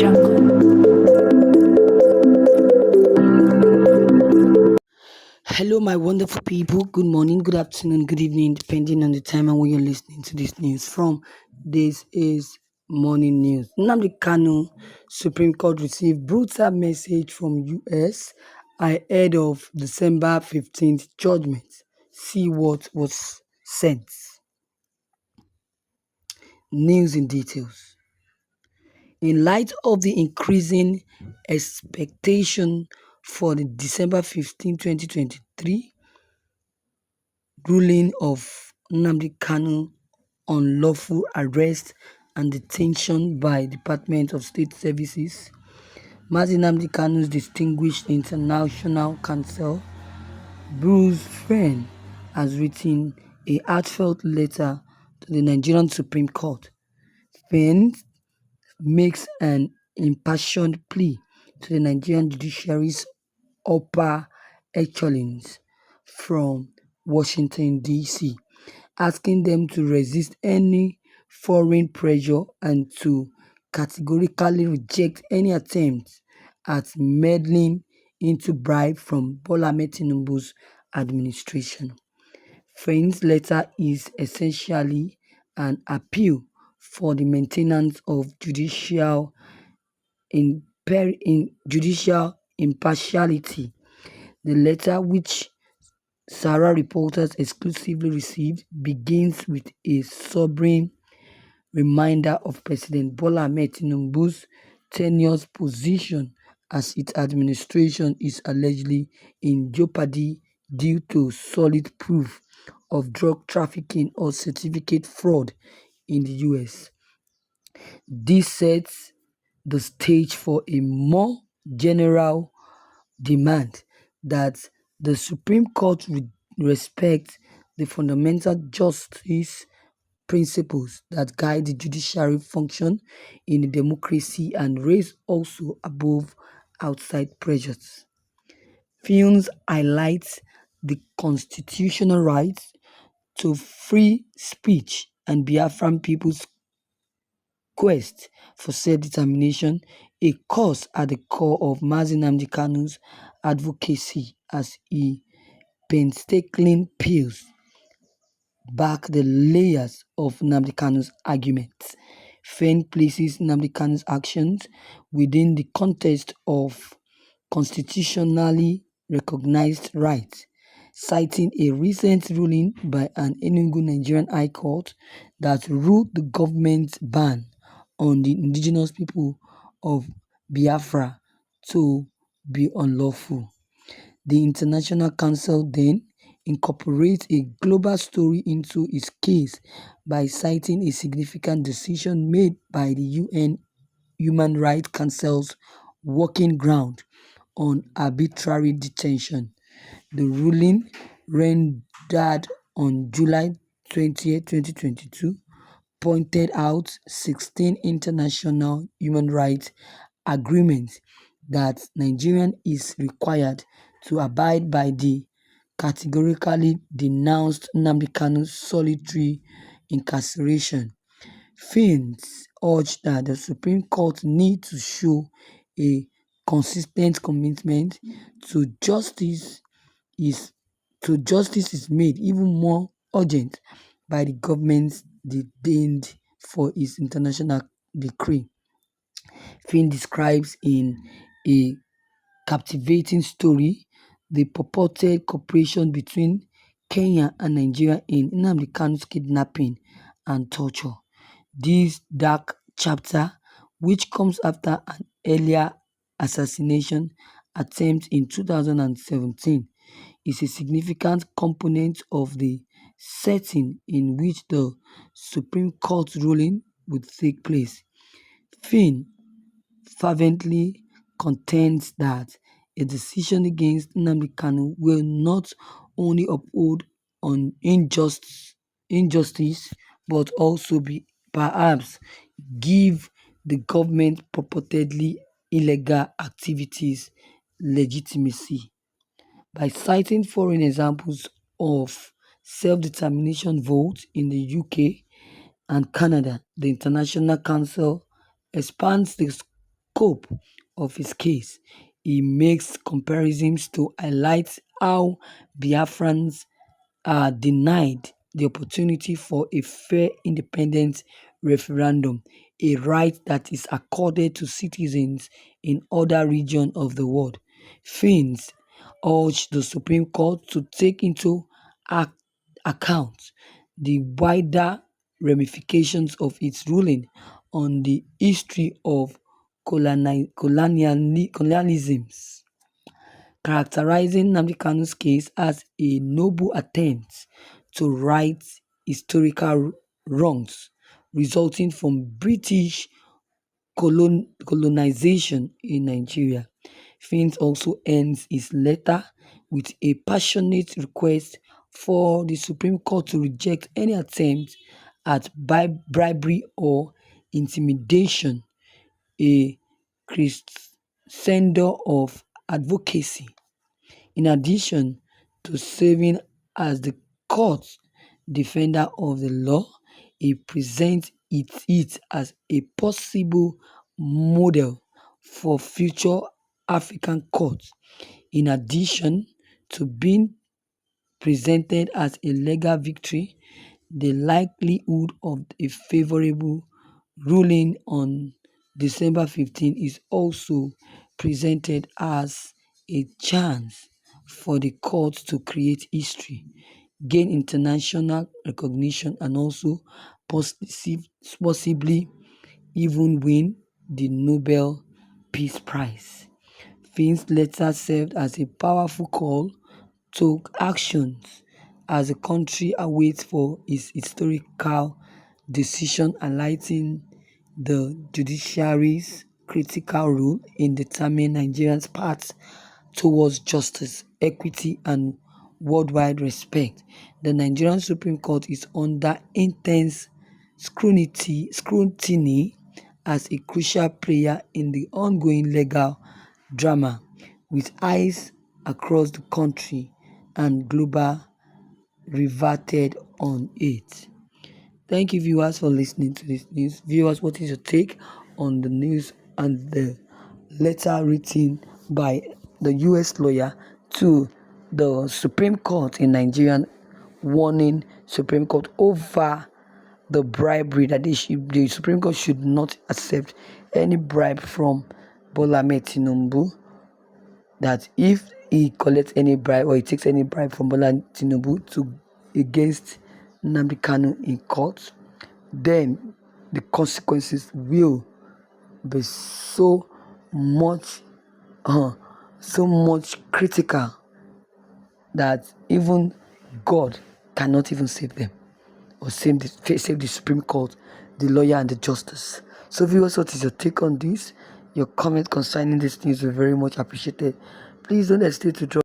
Hello, my wonderful people. Good morning, good afternoon, good evening, depending on the time and when you're listening to this news from. This is morning news. Nnamdi Kanu, Supreme Court received brutal message from US ahead of December 15th judgment. See what was sent. News in details. In light of the increasing expectation for the December 15, 2023 ruling of Nnamdi Kanu unlawful arrest and detention by Department of State Services, Mazi Nnamdi Kanu's distinguished international counsel, Bruce Fein, has written a heartfelt letter to the Nigerian Supreme Court. Fein makes an impassioned plea to the Nigerian judiciary's upper echelons from Washington, D.C., asking them to resist any foreign pressure and to categorically reject any attempt at meddling into bribe from Bola Ahmed Tinubu's administration. Fein's letter is essentially an appeal for the maintenance of judicial impartiality. The letter, which Sarah reporters exclusively received, begins with a sobering reminder of President Bola Ahmed Tinubu's tenuous position as its administration is allegedly in jeopardy due to solid proof of drug trafficking or certificate fraud in the US. This sets the stage for a more general demand that the Supreme Court respect the fundamental justice principles that guide the judiciary function in a democracy and raise also above outside pressures. Films highlights the constitutional rights to free speech and Biafran people's quest for self-determination, a cause at the core of Mazi Nnamdi Kanu's advocacy as he painstakingly peels back the layers of Nnamdi Kanu's arguments. Fein places Nnamdi Kanu's actions within the context of constitutionally recognized rights, citing a recent ruling by an Enugu Nigerian High Court that ruled the government's ban on the indigenous people of Biafra to be unlawful. The International Council then incorporates a global story into its case by citing a significant decision made by the UN Human Rights Council's Working Ground on Arbitrary Detention. The ruling, rendered on July 20, 2022, pointed out 16 international human rights agreements that Nigeria is required to abide by. The categorically denounced Nnamdi Kanu's solitary incarceration. Feins urged that the Supreme Court need to show a consistent commitment to justice is made even more urgent by the government's detained for its international decree. Fein describes in a captivating story the purported cooperation between Kenya and Nigeria in Nnamdi Kanu's kidnapping and torture. This dark chapter, which comes after an earlier assassination attempt in 2017, is a significant component of the setting in which the Supreme Court ruling would take place. Fein fervently contends that a decision against Nnamdi Kanu will not only uphold on injustice but also perhaps give the government purportedly illegal activities legitimacy. By citing foreign examples of self-determination votes in the UK and Canada, the International Council expands the scope of his case. He makes comparisons to highlight how Biafrans are denied the opportunity for a fair independent referendum, a right that is accorded to citizens in other regions of the world. Finns urge the Supreme Court to take into ac- account the wider ramifications of its ruling on the history of colonialism, characterizing Nnamdi Kanu's case as a noble attempt to right historical wrongs resulting from British colonization in Nigeria. Finch also ends his letter with a passionate request for the Supreme Court to reject any attempt at bribery or intimidation, a crescendo of advocacy. In addition to serving as the court's defender of the law, he presents it as a possible model for future African courts. In addition to being presented as a legal victory, the likelihood of a favorable ruling on December 15 is also presented as a chance for the court to create history, gain international recognition, and also possibly even win the Nobel Peace Prize. Finn's letter served as a powerful call to actions as the country awaits for its historical decision, highlighting the judiciary's critical role in determining Nigeria's path towards justice, equity, and worldwide respect. The Nigerian Supreme Court is under intense scrutiny as a crucial player in the ongoing legal drama, with eyes across the country and global riveted on it. Thank you, viewers, for listening to this news. Viewers, what is your take on the news and the letter written by the U.S. lawyer to the Supreme Court in Nigeria, warning Supreme Court over the bribery that the Supreme Court should not accept any bribe from Bola Ahmed Tinubu, that if he collects any bribe or he takes any bribe from Bola Tinubu to against Nnamdi Kanu in court, then the consequences will be much so much critical that even God cannot even save them or save the Supreme Court, the lawyer and the justice. So viewers, what is your take on this? Your comment concerning this news will very much appreciated. Please don't hesitate to drop